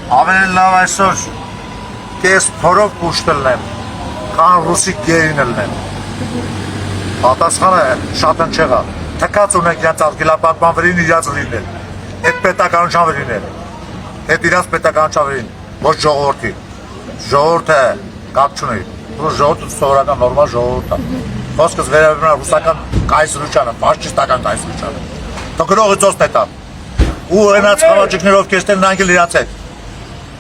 Ավելի լավ այսօր կես փորով կուշտելնեմ, կան ռուսի գերին ելնեմ։ Պատասխանը շատ ընչեղա, թկած ունենք յանց արգելապատման վրին իրաց լինել, այդ պետականության վրին էլ, այդ իրաց պետականության վրին, ոչ ժողորդի, ժողորդը կապ չունի, ժողորդը սովորական նորմալ ժողորդ է, խոսքս վերաբերում է ռուսական կայսրությանը, ֆաշիստական կայսրությանը, թոքրողի ծոց պետա, ու հենած խավաճիկներով կեստել նանգել իրանց հետ,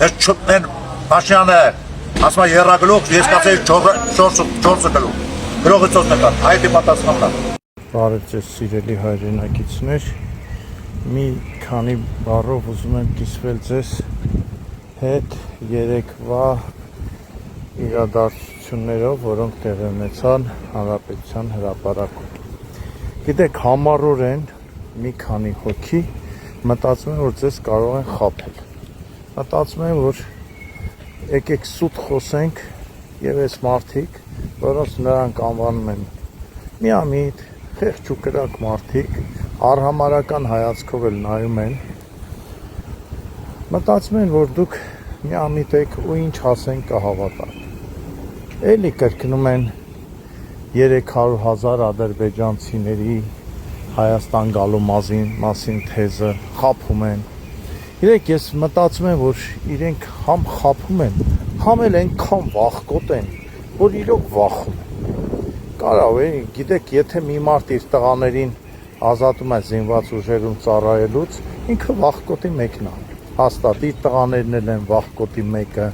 ես չուտնեն Փաշինյանը ասում է երրագլուխ, ես կացեի 4 գլուխ, գրողի ծոց պետա, այդ է պատասխանն է։ Բարև ձեզ սիրելի հայրենակիցներ, մի քանի բառով ուզում եմ կիսվել ձեզ հետ երեկվա իրադարձություններով, որոնք տեղի ունեցան Հանրապետության հրապարակում։ Գիտեք, համառորեն մի քանի հոգի մտածում են, որ ձեզ կարող են խաբել։ Մտածում են, որ եկեք սուտ խոսենք եւ այս մարդիկ, որոնց նրանք անվանում են միամիտ, խեղճ ու կրակ մարդիկ, արհամարական հայացքով էլ նայում են, մտածում են, որ դուք միամիտ եք ու ինչ ասեն կհավատան։ Էլի կրկնում են 300,000 ադրբեջանցիների Հայաստան գալու մասին թեզը, խաբում են։ Իրենք ես մտածում եմ, որ իրենք համ խաբում են, համ էլ այնքան վախկոտ են, որ իրոք վախում են։ Կարող է, գիտեք, եթե մի մարդ իր տղաներին ազատում է զինված ուժերում ծառայելուց, ինքը վախկոտի մեկն է։ Հաստատ իր տղաներն էլ են վախկոտի մեկը։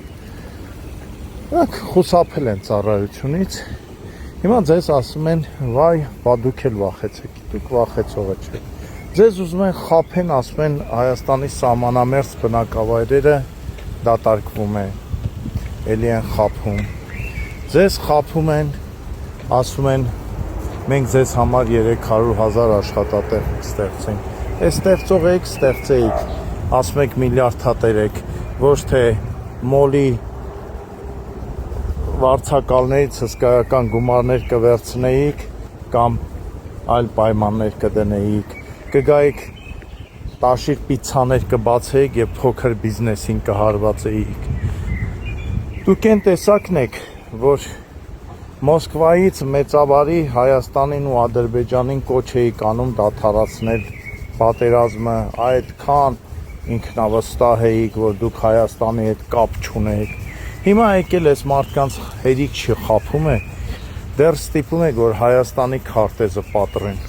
Նրանք խուսափել են ծառայությունից։ Հիմա ձեզ ասում են, վայ, բա դուք էլ վախեցեք, դուք վախեցողը չեք։ Ձեզ ուզում են խաբեն, ասում են Հայաստանի սահմանամերձ բնակավայրերը դատարկվում է, էլի են խաբում։ Ձեզ խաբում են, ասում են մենք ձեզ համար 300,000 աշխատատեղ ստեղծենք։ Այս ստեղծող եք, ստեղծեիք, ասում եք միլիարդատեր եք, ոչ թե մոլի վարձակալներից հսկայական գումարներ կվերցնեիք կամ այլ պայմաններ կդնեիք, կգայիք տաշիր պիցցաներ կբացեիք եւ փոքր բիզնեսին կհարվածեիք։ Դուք այն տեսակն եք, որ Մոսկվայից մեծավարի Հայաստանին ու Ադրբեջանին կոչ էիք անում դադարեցնել պատերազմը, այդքան ինքնավստահ էիք, որ դուք Հայաստանի հետ կապ չունեք։ Հիմա եկել ես մարդկանց հերիք չխաբում է, դեռ ստիպում եք, որ Հայաստանի քարտեզը պատռեն։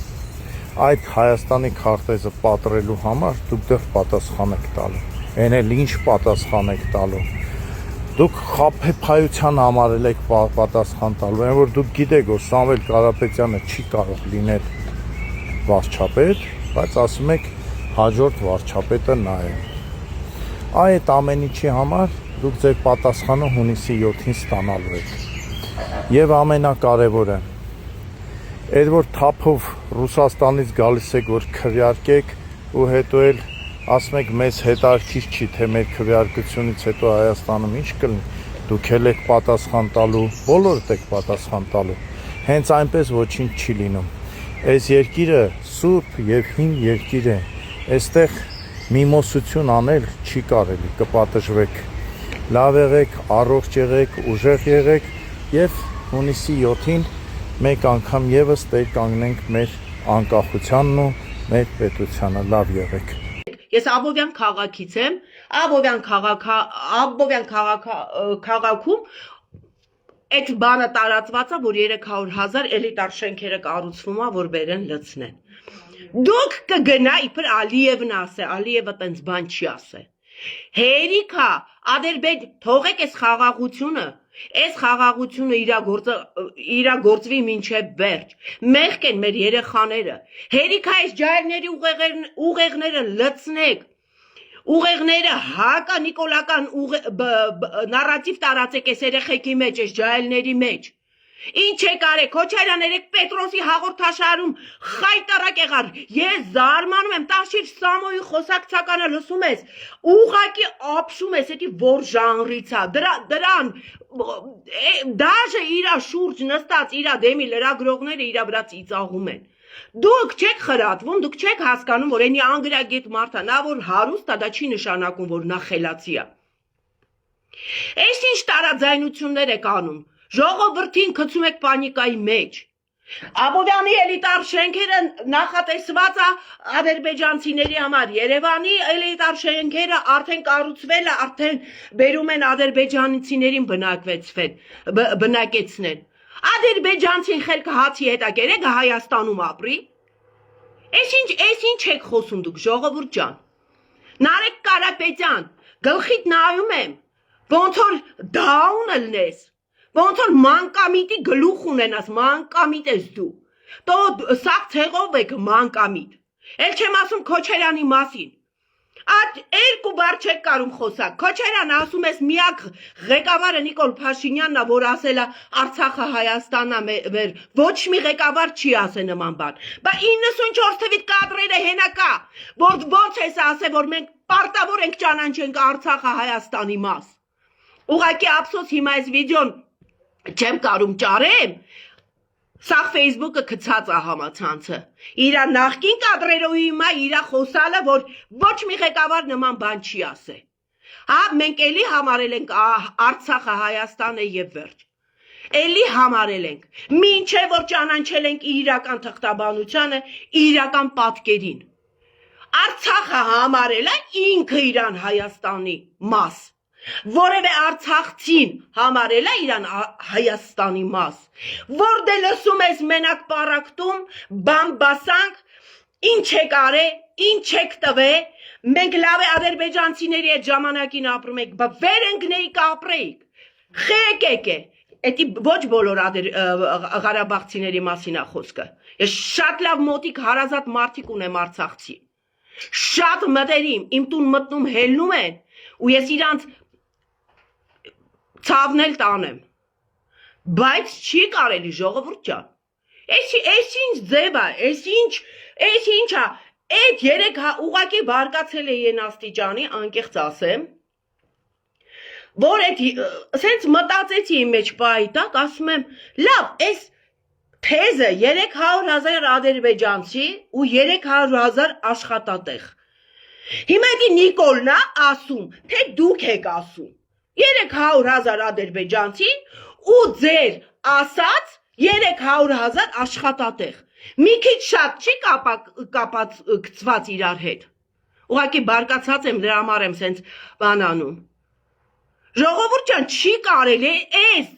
Այդ Հայաստանի քարտեզը պատռելու համար դուք դեռ պատասխան եք տալու։ Այն էլ ինչ պատասխան եք տալու։ Դուք խաբեփայության համարել եք պատասխան տալու, այն որ դուք գիտեք, որ Սամվել Կարապետյանը չի կարող լինել վարչապետ, բայց ասում եք հաջորդ վարչապետը նա է։ Այդ ամեն ինչի համար դուք ձեր պատասխանը հունիսի 7-ին ստանալու եք։ Եվ ամենակարևորը, այդ որ թափով Ռուսաստանից գալիս եք, որ քվեարկեք ու հետո էլ ասում եք մեզ հետաքրքիր չի, թե մեր քվեարկությունից հետո Հայաստանում ինչ կլինի, դուք էլ եք պատասխան տալու, բոլորդ եք պատասխան տալու։ Հենց այնպես ոչինչ չի լինում։ Այս երկիրը սուրբ եւ հին երկիր է։ Այստեղ միմոսություն անել չի կարելի, կպատժվեք։ Լավ եղեք, առողջ եղեք, ուժեղ եղեք եւ հունիսի 7-ին մեկ անգամ եւս տեր կանգնենք մեր անկախությանն ու մեր պետությանը։ Լավ եղեք։ Ես Աբովյան քաղաքից եմ, Աբովյան քաղաքում այդ բանը տարածված է, որ 300,000 էլիտար շենքերը կառուցվում է, որ բերեն լցնեն։ Դուք կգնա իբր Ալիևն ասե, Ալիևը տենց բան չի ասե։ Հերիքա, թողեք այս խաղաղությունը, այս խաղաղությունը իրագործվի մինչև վերջ։ Մեղք են մեր երեխաները։ Հերիքա այս ջահելների ուղեղները լցնեք։ Ուղեղները հակա նիկոլական նարատիվ տարածեք այս երեխեքի մեջ, այս ջահելների մեջ։ Ինչ եք արեք, Քոչարյան երեք Պետրոսի հաղորդաշարում խայտարակ եղար, ես զարմանում եմ, տաշիր Սամոյի խոսակցականը լսում ես, ուղակի ապշում ես, էդի որ ժանրից է, դրան, դաժը իրա շուրջ նստած իրա դեմի լրագրողները իրա վրա ծիծաղում են, դուք չեք խրատվում, դուք չեք հասկանում, որ ենի անգրագետ մարդ է, նա որ հարուստ է, դա չի նշանակում, որ նա խելացի է, Այս ինչ տարաձայնություններ եք անում, ժողովրդին գցում եք պանիկայի մեջ։ Աբովյանի էլիտար շենքերը նախատեսված է ադրբեջանցիների համար, Երևանի էլիտար շենքերը արդեն կառուցվել է, արդեն բերում են ադրբեջանցիներին բնակեցնել։ Ադրբեջանցին խելքը հացի հետ է կերեք Հայաստանում ապրի։ Այս ինչ եք խոսում դուք, ժողովուրդ ջան։ Նարեկ Կարապետյան, գլխիդ նայում եմ, ոնց որ դաունը լնես, ոնց որ մանկամիտի գլուխ ունենաս, մանկամիտ ես դու։ Սաղ ցեղով եք մանկամիտ։ Էլ չեմ ասում Քոչարյանի մասին։ Այդ երկու բառ չեք կարում խոսակ։ Քոչարյանը ասում ես միակ ղեկավարը Նիկոլ Փաշինյանն է, որ ասել է Արցախը Հայաստանն է մեր, ոչ մի ղեկավար չի ասել նման բան։ Բա 94 թվիթ կադրերը հենա կա, որ ոնց ես ասել, որ մենք պարտավոր ենք ճանաչենք Արցախը Հայաստանի մաս։ Ուղղակի ափսոս հիմա այս վիդեոն չեմ կարում ճարեմ։ Սա Facebook-ը գցած է համացանցը։ Իրա նախկին կադրերով հիմա իրա խոսալը, որ ոչ մի ղեկավար նման բան չի ասել։ Հա, մենք էլի համարել ենք Արցախը Հայաստանը եւ վերջ։ Էլի համարել ենք։ Մինչեւ որ ճանաչել ենք իրական թղթաբանությանը, իրական պատկերին։ Արցախը համարել է ինքը իրան Հայաստանի մաս։ Որևէ արցախցին համարել է իրան Հայաստանի մաս, որ դե լսում ես մենակ պարակտում, բամբասանք, ինչ եք արե, ինչ եք տվե, մենք լավ է ադրբեջանցիների այդ ժամանակին ապրում եք, բա վեր ընկնեիք ապրեիք, խեք է, էդի ոչ բոլոր Ղարաբաղցիների մասին է խոսքը, ես շատ լավ մոտիկ հարազատ մարդիկ ունեմ արցախցի, շատ մտերիմ, իմ տուն մտնում հելնում են, ու ես իրանց ցավնել տանեմ, բայց չի կարելի ժողովուրդ ջան, այս ինչ ձև է, այս ինչ է, այդ երեք ուղղակի բարկացել է ենաստիճանի, անկեղծ ասեմ, որ այդ սենց մտածեցի իմ մեջ պահի տակ, ասում եմ, լավ, այս թեզը 300,000 ադրբեջանցի ու 300,000 աշխատատեղ, հիմա էդի Նիկոլն է ասում, թե դուք եք ասում, 300,000 ադրբեջանցի ու ձեր ասած 300,000 աշխատատեղ։ Մի քիչ շատ չի կապացված իրար հետ։ Ուղղակի բարկացած եմ, դրա համար եմ սենց բանանում։ Ժողովուրդ ջան, չի կարելի այս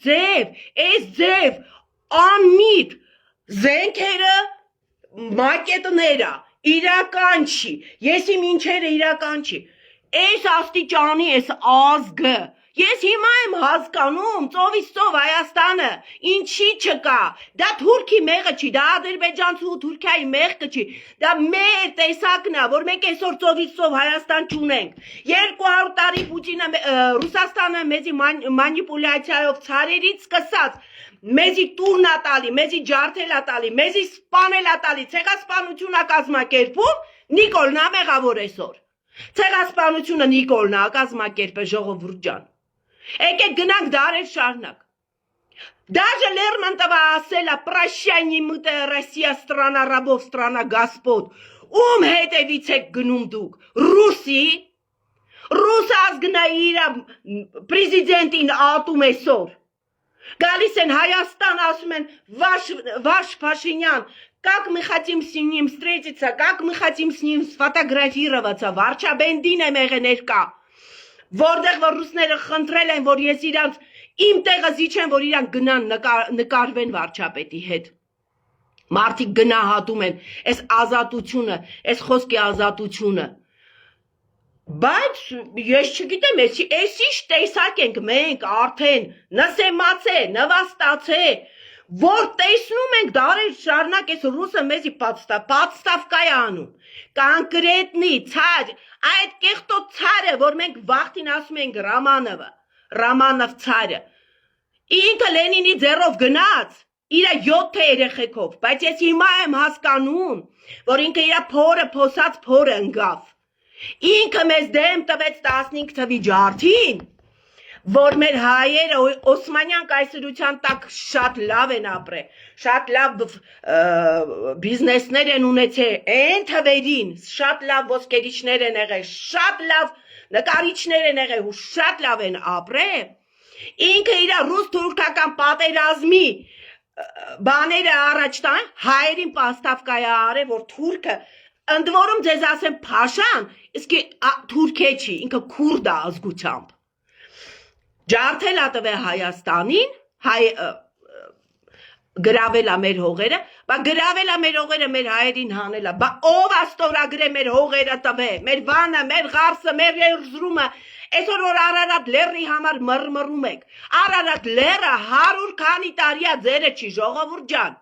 ձև անմիտ զենքերը, մակետները իրական չի։ Ես իմ ինչերը իրական չի։ Այս աստիճանի, այս ազգը Ես հիմա եմ հասկանում, ծովից ծով Հայաստանը, ինչի չկա, դա Թուրքի մեղը չի, դա Ադրբեջանցու ու Թուրքիայի մեղքը չի, դա մեր տեսակն է, որ մենք այսօր ծովից ծով Հայաստան չունենք, 200 տարի Պուտինը, Ռուսաստանը մեզի մանիպուլյացիայով ցարերից սկսած, մեզի տուրն է տալի, մեզի ջարդել է տալի, մեզի սպանել է տալի, ցեղասպանություն է կազմակերպում, Նիկոլն է մեղավոր այսօր, ցեղասպանությունը Նիկոլն է կազմակերպել ժողովուրդ ջան Եկեք գնանք դարեր շարունակ։ Даже Лермонтова ասել է «Прощай, немытая Россия, страна рабов, страна господ»։ Ում հետևից եք գնում դուք։ Ռուսի։ Ռուս ազգն է իր պրեզիդենտին ատում այսօր։ Գալիս են Հայաստան, ասում են «Ваш Пашинян, как мы хотим с ним встретиться, как мы хотим с ним сфотографироваться»։ Վարչաբենդին եմ եղել ներկա։ Որտեղ որ ռուսները խնդրել են, որ ես իրանց իմ տեղը զիջեմ, որ իրանք գնան նկարվեն վարչապետի հետ։ Մարդիկ գնահատում են այս ազատությունը, այս խոսքի ազատությունը։ Բայց ես չգիտեմ, այս ինչ տեսակ ենք մենք արդեն նսեմացե, նվաստացե, որ տեսնում ենք դարեր շարունակ այս ռուսը մեզի պատստավկա է անում, կոնկրետնի, ցար, այդ կեղտոտ ցարը, որ մենք վախտին ասում ենք Ռամանով ցարը, ինքը Լենինի ձեռով գնաց, իրա 7 երեխեքով, բայց ես հիմա եմ հասկանում, որ ինքը իրա փոսած փորը ընկավ, ինքը մեզ դեմ տվեց 15 թվի ջարդին, որ մեր հայերը Օսմանյան կայսրության տակ շատ լավ են ապրել, շատ լավ բիզնեսներ են ունեցել, այն թվերին շատ լավ ոսկերիչներ են եղել, շատ լավ նկարիչներ են եղել ու շատ լավ են ապրել, ինքը իր ռուս-թուրքական պատերազմի բաները առաջ տան, հայերին պաստավկայա արել, որ թուրքը, ընդ որում ձեզ ասեմ փաշան, իսկ թուրք չի, ինքը քուրդ է ազգությամբ։ Ջարդել ա տվել Հայաստանին, գրավել ա մեր հողերը, բա գրավել ա մեր հողերը մեր հայերին հանել ա, բա ով ա ստորագրել մեր հողերը տվել, մեր վանը, մեր ղարսը, մեր երզրումը, այսօր որ Արարատ լեռի համար մռմռում եք, Արարատ լեռը 100 քանի տարի ա ձերը չի, ժողովուրդ ջան,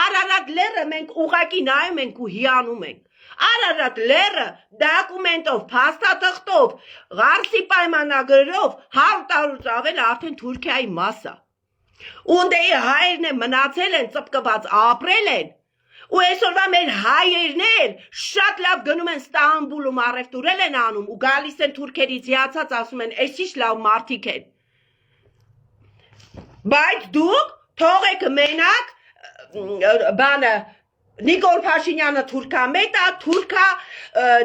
Արարատ լեռը մենք ուղակի նայում ենք ու հիանում ենք, Արարատ լեռը դոկումենտով, փաստաթղթով, ղարսի պայմանագրով 100 տարուց ավել արդեն Թուրքիայի մաս ա։ Ունդեի հայերն են մնացել են, ծպկված ապրել են, ու այսօրվա մեր հայերներ շատ լավ գնում են Ստամբուլում առևտուրել են անում ու գալիս են թուրքերից հիացած ասում են, այս ինչ լավ մարդիկ են։ Բայց դուք թողեք մենակ բանը Նիկոլ Փաշինյանը թուրքամետ է, թուրքա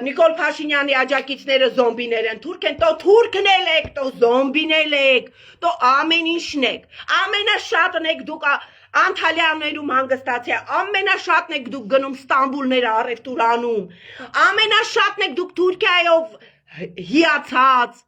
Նիկոլ Փաշինյանի աջակիցները զոմբիներ են, թուրք են, տո թուրքն էլ եք, տո զոմբին էլ եք, տո ամեն ինչն եք, ամենաշատն եք դուք Անտալիաներում հանգստացիա, ամենաշատն եք դուք գնում Ստամբուլներ առևտուր անում, ամենաշատն եք դուք Թուրքիայով հիացած,